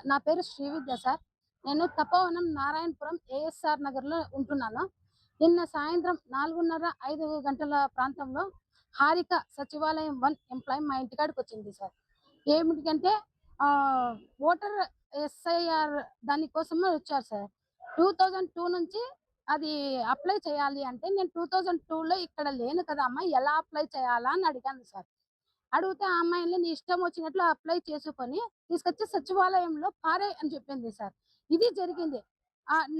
నా పేరు శ్రీవిద్య సార్. నేను తపోవనం నారాయణపురం ఏఎస్ఆర్ నగర్‌లో ఉంటున్నాను. నిన్న సాయంత్రం 4:30, 5 గంటల ప్రాంతంలో హారిక సచివాలయం 1 ఎంప్లాయీ మా ఇంటికాడికొచ్చింది సార్. ఏమిటికంటే ఆహ్, ఓటర్ ఎస్ఐఆర్ దానికోసమే వచ్చారు సార్. 2002 నుంచి అది అప్లై చేయాలి అంటే, నేను 2002లో ఇక్కడ లేను కదా అమ్మ! ఎలా అప్లై చేయాలా అని అడిగాను సార్. అడిగితే ఆ అమ్మాయిని నీ ఇష్టం వచ్చినట్లు అప్లై చేసుకొని తీసుకొచ్చి సచివాలయంలో పారేయ్ అని చెప్పింది సార్. ఇది జరిగింది.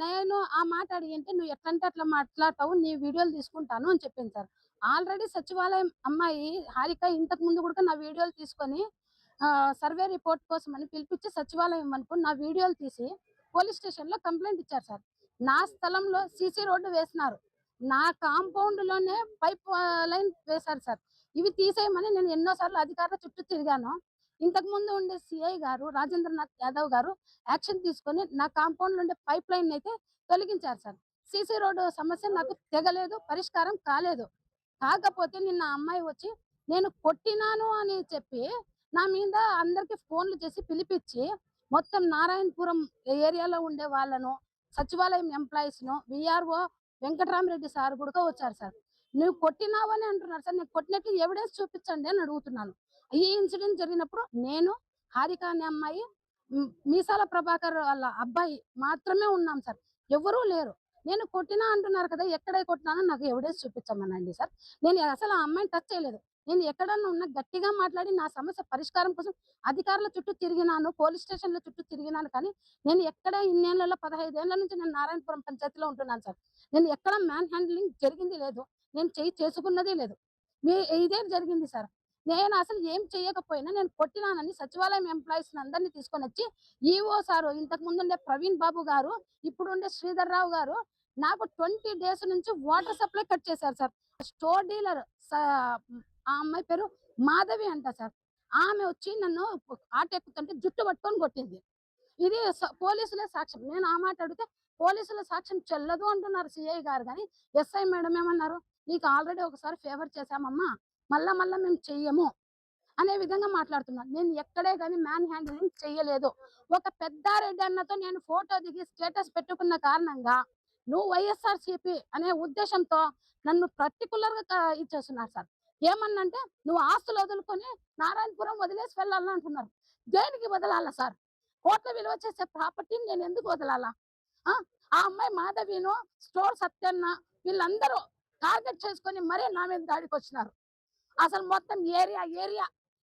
నేను ఆ మాట అడిగింటే నువ్వు ఎట్లంటే అట్లా మాట్లాడతావు, నీ వీడియోలు తీసుకుంటాను అని చెప్పింది సార్. ఆల్రెడీ సచివాలయం అమ్మాయి హారిక ఇంతకు ముందు కూడా నా వీడియోలు తీసుకొని సర్వే రిపోర్ట్ కోసమని పిలిపించి సచివాలయం అనుకుని నా వీడియోలు తీసి పోలీస్ స్టేషన్‌లో కంప్లెయింట్ ఇచ్చారు సార్. నా స్థలంలో సీసీ రోడ్డు వేసినారు. నా కాంపౌండ్‌లోనే పైప్ లైన్ వేశారు సార్. ఇవి తీసేయమని నేను ఎన్నో సార్లు అధికారుల చుట్టూ తిరిగాను. ఇంతకుముందు ఉండే సీఐ గారు రాజేంద్రనాథ్ యాదవ్ గారు యాక్షన్ తీసుకొని నా కాంపౌండ్‌లో ఉండే పైప్ లైన్ అయితే తొలగించారు సార్. సీసీ రోడ్డు సమస్య నాకు తెగలేదు, పరిష్కారం కాలేదు. కాకపోతే నిన్న ఆ అమ్మాయి వచ్చి నేను కొట్టినాను అని చెప్పి నా మీద అందరికి ఫోన్లు చేసి పిలిపిచ్చి మొత్తం నారాయణపురం ఏరియాలో ఉండే వాళ్ళను, సచివాలయం ఎంప్లాయీస్‌ను, వీఆర్‌ఓ వెంకటరామరెడ్డి సార్ కూడా వచ్చారు సార్. నువ్వు కొట్టినావని అంటున్నారు సార్. నేను కొట్టినట్లు ఎవిడెన్స్ చూపించండి అని అడుగుతున్నాను. ఈ ఇన్సిడెంట్ జరిగినప్పుడు నేను, హారిక అనే అమ్మాయి, మీసాల ప్రభాకర్ వాళ్ళ అబ్బాయి మాత్రమే ఉన్నాం సార్. ఎవ్వరూ లేరు. నేను కొట్టినా అంటున్నారు కదా! ఎక్కడ కొట్టినానో నాకు ఎవిడెన్స్ చూపించమనండి సార్. నేను అసలు ఆ అమ్మాయిని టచ్ చేయలేదు. నేను ఎక్కడన్నా ఉన్నా గట్టిగా మాట్లాడి నా సమస్య పరిష్కారం కోసం అధికారుల చుట్టూ తిరిగినాను, పోలీస్ స్టేషన్‌ల చుట్టూ తిరిగినాను కానీ, నేను ఎక్కడ ఇన్నేళ్లలో 15 ఏళ్ల నుంచి నేను నారాయణపురం పంచాయతీలో ఉంటున్నాను సార్. నేను ఎక్కడ మ్యాన్ హ్యాండ్లింగ్ జరిగింది లేదు. నేను చేసుకున్నదే లేదు. ఇదే జరిగింది సార్. నేను అసలు ఏం చేయకపోయినా నేను కొట్టినానని సచివాలయం ఎంప్లాయీస్‌ని అందరిని తీసుకొనొచ్చి ఈఓ సారు ఇంతకు ముందుండే ప్రవీణ్ బాబు గారు, ఇప్పుడుండే శ్రీధర్ రావు గారు నాకు 20 డేస్ నుంచి వాటర్ సప్లై కట్ చేశారు సార్. స్టోర్ డీలర్ ఆ అమ్మాయి పేరు మాధవి అంట సార్. ఆమె వచ్చి నన్ను ఆటో ఎక్కుతుంటే జుట్టు పట్టుకొని కొట్టింది. ఇది పోలీసులే సాక్ష్యం. నేను ఆ మాట అడిగితే పోలీసుల సాక్ష్యం చెల్లదు అంటున్నారు సీఐ గారు గాని, ఎస్ఐ మేడం ఏమన్నారు? "నీకు ఆల్రెడీ ఒకసారి ఫేవర్ చేశామమ్మా. మళ్ళా మేము చెయ్యము" అనే విధంగా మాట్లాడుతున్నారు. నేను ఎక్కడే గాని మ్యాన్ హ్యాండ్లింగ్ చెయ్యలేదు. ఒక పెద్దారెడ్డి అన్నతో నేను ఫోటో దిగి స్టేటస్ పెట్టుకున్న కారణంగా, నువ్వు వైఎస్ఆర్‌సీపీ అనే ఉద్దేశంతో నన్ను పర్టిక్యులర్‌గా ఇచ్చేస్తున్నారు సార్. ఏమన్నంటే, "నువ్వు ఆస్తులు వదులుకొని నారాయణపురం వదిలేసి వెళ్ళాలా" అంటున్నారు. దేనికి వదలాలా సార్? కోట్ల విలువ చేసే ప్రాపర్టీని నేనెందుకు వదలాలా? ఆ! ఆ అమ్మాయి మాధవిను, స్టోర్ సత్యన్న వీళ్ళందరూ టార్గెట్ చేసుకొని మరీ నా మీద దాడికొచ్చినారు. అసలు మొత్తం ఏరియా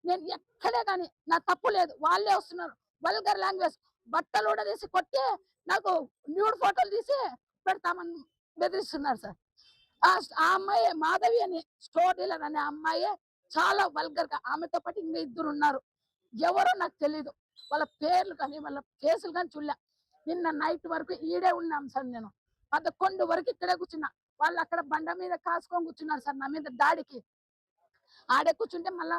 నేను ఎక్కడే గాని నా తప్పు లేదు. వాళ్ళే వస్తున్నారు. వల్గర్ లాంగ్వేజ్ బట్టలు ఊడదీసి కొట్టి నాకు న్యూడ్ ఫోటోలు తీసి పెడతామని బెదిరిస్తున్నారు సార్. ఆ అమ్మాయి మాధవి అని స్టోర్ డీలర్ అనే అమ్మాయే చాలా వల్గర్‌గా ఆమెతో పాటు ఇంకా ఇద్దరున్నారు. ఎవరో నాకు తెలీదు. వాళ్ళ పేర్లు కానీ, వాళ్ళ ఫేసులు గాని చూడలే. నిన్న నైట్ వరకు ఈడే ఉన్నాం సార్ నేను. 11 వరకు ఇక్కడే కూర్చున్నా. వాళ్ళక్కడ బండ మీద కాసుకొని కూర్చున్నారు సార్ నా మీద దాడికి. ఆడే కూర్చుంటే మళ్ళా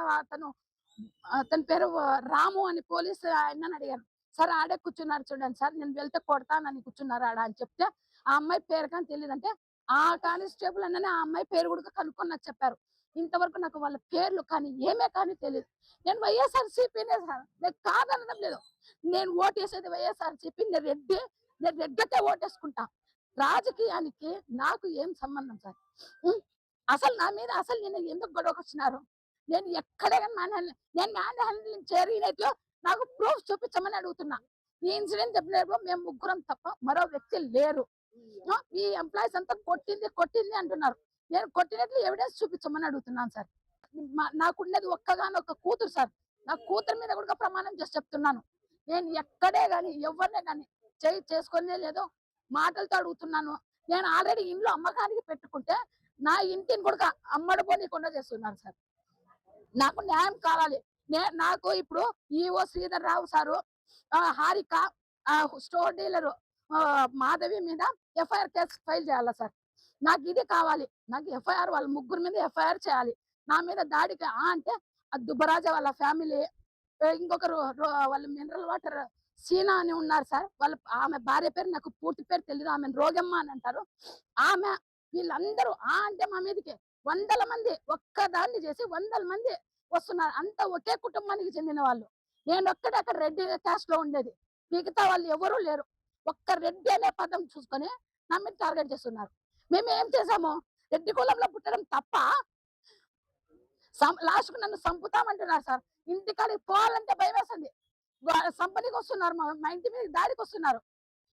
అతని పేరు రాము అని పోలీసు ఆయనని అడిగాను. సార్ ఆడే కూర్చున్నారు చూడండి సార్. నేను వెళ్తే కొడతానని కూర్చున్నారు ఆడ అని చెప్తే, ఆ అమ్మాయి పేరు కానీ తెలీదంటే, ఆ కానిస్టేబుల్ అన్ననే ఆ అమ్మాయి పేరు కూడా కనుక్కొని నాకు చెప్పారు. ఇంతవరకు నాకు వాళ్ళ పేర్లు కానీ, ఏమే కానీ తెలీదు. నేను వైఎస్ఆర్‌సీపీనే సార్. నేను కాదనడం లేదు. నేను ఓటేసేది వైఎస్ఆర్‌సీపీ. నేను రెడ్డికే ఓటేసుకుంటా. రాజకీయానికి నాకు ఏం సంబంధం సార్? హ్మ్. అసలు నా మీద అసలు నేను ఎందుకు గొడవకొచ్చినారు? నేను ఎక్కడే గాని మ్యాన్ హ్యాండ్లింగ్ జరిగినట్లు నాకు ప్రూఫ్ చూపించమని అడుగుతున్నా. ఈ ఇన్సిడెంట్ చెప్పినప్పుడు మేము ముగ్గురం తప్ప మరో వ్యక్తి లేరు. ఈ ఎంప్లాయీస్ అంతా కొట్టింది అంటున్నారు. నేను కొట్టినట్లు ఎవిడెన్స్ చూపించమని అడుగుతున్నాను సార్. నాకున్నది ఒక్కగానొక్క కూతురు సార్. నా కూతురు మీద కూడా ప్రమాణం చేసి చెప్తున్నాను. నేను ఎక్కడే గాని ఎవరిని గాని చేసుకునే లేదు. మాటలతో అడుగుతున్నాను. నేను ఆల్రెడీ ఇంట్లో అమ్మకానికి పెట్టుకుంటే నా ఇంటిని కూడా అమ్మడు పోనీకుండా చేస్తున్నారు సార్. నాకు న్యాయం కావాలి. నాకు ఇప్పుడు EO Sridhar Rao sir, Harika, store dealer Madhavi మీద ఎఫ్ఐఆర్ కేస్ ఫైల్ చేయాలా సార్. నాకు ఇది కావాలి. నాకు ఎఫ్ఐఆర్ వాళ్ళ ముగ్గురు మీద ఎఫ్ఐఆర్ చేయాలి. నా మీద దాడికి అంటే దుబ్బరాజా వాళ్ళ ఫ్యామిలీ, ఇంకొకరు వాళ్ళ మినరల్ వాటర్ సీనా అని ఉన్నారు సార్. ఆమె భార్య పేరు నాకు పూర్తి పేరు తెలీదు. ఆమెను రోగమ్మ అని అంటారు. ఆమె వీళ్ళందరూ అంటే మా మీదకి వందల మంది ఒక్కదాన్ని చేసి వందల మంది వస్తున్నారు. అంతా ఒకే కుటుంబానికి చెందిన వాళ్ళు. నేను ఒక్కడే అక్కడ రెడ్డి క్యాస్ట్ లో ఉండేది. మిగతా వాళ్ళు ఎవరూ లేరు. ఒక్క రెడ్డి అనే పదం చూసుకొని నా మీద టార్గెట్ చేస్తున్నారు. మేము ఏం చేసాము? రెడ్డి కులంలో పుట్టడం తప్ప లాస్ట్‌కి నన్ను సంపుతామంటున్నారు సార్. ఇంటికాడికి పోవాలంటే భయమేస్తుంది. సంపనీకి వస్తున్నారు. మా మా ఇంటి మీద దాడికొస్తున్నారు.